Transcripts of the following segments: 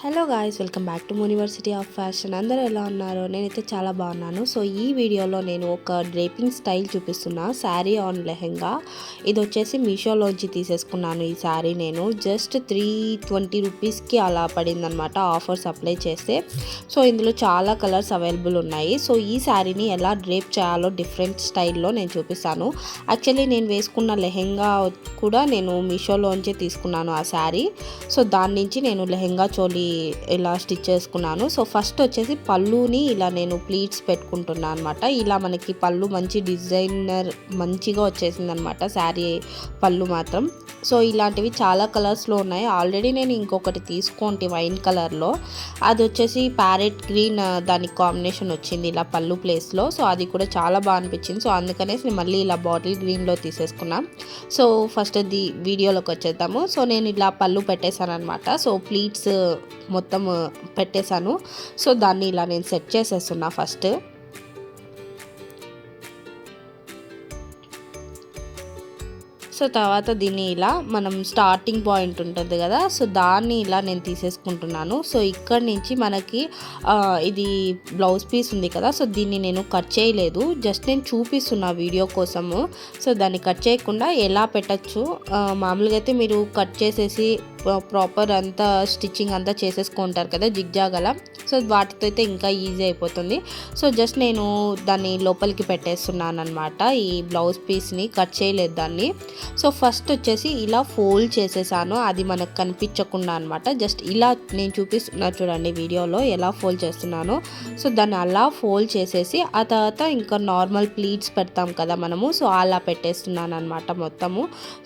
Hello guys, welcome back to university of fashion. అందరూ ఎలా ఉన్నారు? నేనైతే చాలా బాగున్నాను. సో ఈ వీడియోలో నేను ఒక డ్రేపింగ్ స్టైల్ చూపిస్తున్నా, శారీ ఆన్ లెహెంగా. ఇది వచ్చేసి మీషోలోంచి తీసేసుకున్నాను. ఈ శారీ నేను జస్ట్ 320 రూపీస్కి అలా పడిందనమాట, ఆఫర్స్ అప్లై చేస్తే. సో ఇందులో చాలా కలర్స్ అవైలబుల్ ఉన్నాయి. సో ఈ శారీని ఎలా డ్రేప్ చేయాలో డిఫరెంట్ స్టైల్లో నేను చూపిస్తాను. యాక్చువల్లీ నేను వేసుకున్న లెహెంగా కూడా నేను మీషోలోంచే తీసుకున్నాను ఆ శారీ. సో దాని నుంచి నేను లెహెంగా చోలీ ఇలా స్టిచ్ చేసుకున్నాను. సో ఫస్ట్ వచ్చేసి పళ్ళుని ఇలా నేను ప్లీట్స్ పెట్టుకుంటున్నాను అనమాట. ఇలా మనకి పళ్ళు మంచి డిజైనర్ మంచిగా వచ్చేసింది అనమాట శారీ పళ్ళు మాత్రం. సో ఇలాంటివి చాలా కలర్స్లో ఉన్నాయి. ఆల్రెడీ నేను ఇంకొకటి తీసుకోండి వైన్ కలర్లో, అది వచ్చేసి ప్యారెట్ గ్రీన్ దానికి కాంబినేషన్ వచ్చింది ఇలా పళ్ళు ప్లేస్లో. సో అది కూడా చాలా బాగా అనిపించింది. సో అందుకనేసి నేను మళ్ళీ ఇలా బాటిల్ గ్రీన్లో తీసేసుకున్నాను. సో ఫస్ట్ అది వీడియోలోకి వచ్చేద్దాము. సో నేను ఇలా పళ్ళు పెట్టేశాను అనమాట. సో ప్లీట్స్ మొత్తం పెట్టేశాను. సో దాన్ని ఇలా నేను సెట్ చేసేస్తున్నా ఫస్ట్. సో తర్వాత దీన్ని ఇలా మనం స్టార్టింగ్ పాయింట్ ఉంటుంది కదా, సో దాన్ని ఇలా నేను తీసేసుకుంటున్నాను. సో ఇక్కడ నుంచి మనకి ఇది బ్లౌజ్ పీస్ ఉంది కదా, సో దీన్ని నేను కట్ చేయలేదు, జస్ట్ నేను చూపిస్తున్నా వీడియో కోసము. సో దాన్ని కట్ చేయకుండా ఎలా పెట్టచ్చు, మామూలుగా అయితే మీరు కట్ చేసేసి ప్రాపర్ అంతా స్టిచ్చింగ్ అంతా చేసేసుకుంటారు కదా జిగ్జాగ్ అలా. సో వాటితో అయితే ఇంకా ఈజీ అయిపోతుంది. సో జస్ట్ నేను దాన్ని లోపలికి పెట్టేస్తున్నాను అనమాట, ఈ బ్లౌజ్ పీస్ని కట్ చేయలేదు దాన్ని. సో ఫస్ట్ వచ్చేసి ఇలా ఫోల్డ్ చేసేసాను, అది మనకు కనిపించకుండా అనమాట. జస్ట్ ఇలా నేను చూపిస్తున్నా చూడండి వీడియోలో ఎలా ఫోల్డ్ చేస్తున్నానో. సో దాన్ని అలా ఫోల్డ్ చేసేసి ఆ తర్వాత ఇంకా నార్మల్ ప్లీట్స్ పెడతాం కదా మనము, సో అలా పెట్టేస్తున్నాను అనమాట మొత్తము.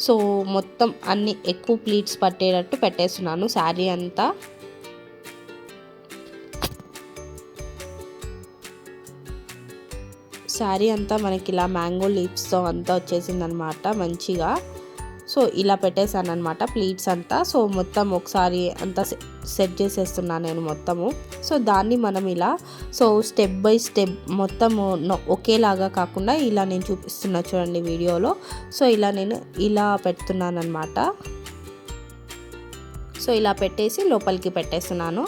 సో మొత్తం అన్ని ఎక్కువ ప్లీట్స్ పట్టేటట్టు పెట్టేస్తున్నాను శారీ అంతా. శారీ అంతా మనకి ఇలా మ్యాంగో లీవ్స్తో అంతా వచ్చేసిందనమాట మంచిగా. సో ఇలా పెట్టేశాను అనమాట ప్లీట్స్ అంతా. సో మొత్తం ఒకసారి అంతా సెట్ చేసేస్తున్నాను నేను మొత్తము. సో దాన్ని మనం ఇలా స్టెప్ బై స్టెప్ మొత్తము ఒకేలాగా కాకుండా ఇలా నేను చూపిస్తున్నా చూడండి వీడియోలో. సో ఇలా నేను ఇలా పెడుతున్నాను అనమాట. సో ఇలా పెట్టేసి లోపలికి పెట్టేస్తున్నాను.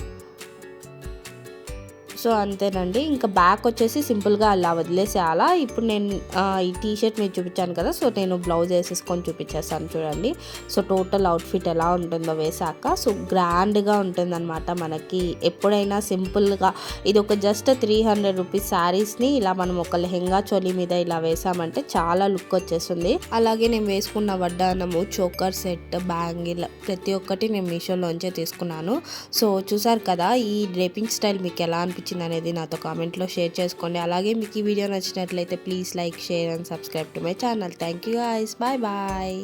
సో అంతేనండి, ఇంకా బ్యాక్ వచ్చేసి సింపుల్గా అలా వదిలేసేయాలా. ఇప్పుడు నేను ఈ టీషర్ట్ మీరు చూపించాను కదా, సో నేను బ్లౌజ్ వేసేసుకొని చూపించేస్తాను చూడండి. సో టోటల్ అవుట్ఫిట్ ఎలా ఉంటుందో వేసాక, సో గ్రాండ్గా ఉంటుందన్నమాట మనకి. ఎప్పుడైనా సింపుల్గా ఇది ఒక జస్ట్ 300 రూపీస్ శారీస్ని ఇలా మనం ఒక లెహెంగా చోలీ మీద ఇలా వేసామంటే చాలా లుక్ వచ్చేస్తుంది. అలాగే నేను వేసుకున్న వడ్డానము, చోకర్ సెట్, బ్యాంగిల్ ప్రతి ఒక్కటి నేను మీషోలోంచే తీసుకున్నాను. సో చూసారు కదా, ఈ డ్రేపింగ్ స్టైల్ మీకు ఎలా అనిపించింది అనేది నాతో కామెంట్లో షేర్ చేసుకోండి. అలాగే మీకు ఈ వీడియో నచ్చినట్లయితే please like, share and subscribe to my channel. Thank you guys, bye bye.